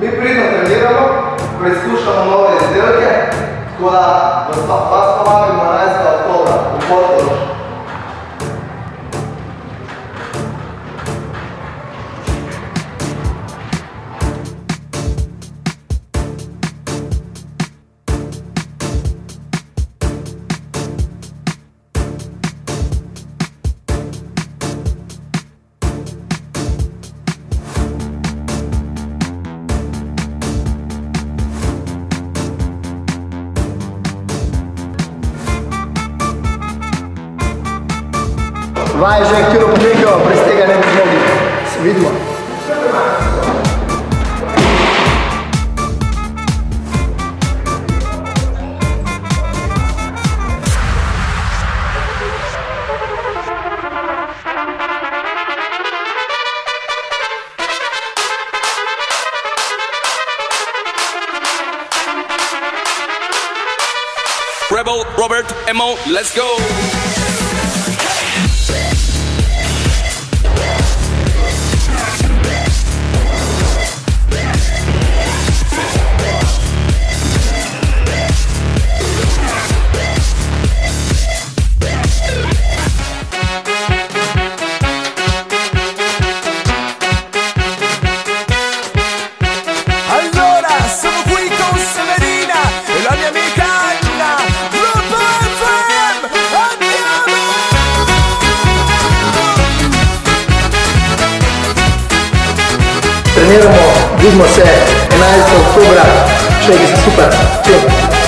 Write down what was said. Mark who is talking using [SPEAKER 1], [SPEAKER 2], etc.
[SPEAKER 1] Mi pridno treniramo, preizkušamo nove izdelke, tako da vas povabim na 11. oktobra v Portorož.
[SPEAKER 2] Vai, že htjelo potekao, brez tega ne bi mogli. Se vidimo.
[SPEAKER 3] Rebel, Robert, Emo, let's go!
[SPEAKER 2] Treniramo, vidimo se 11. oktobra, še je super.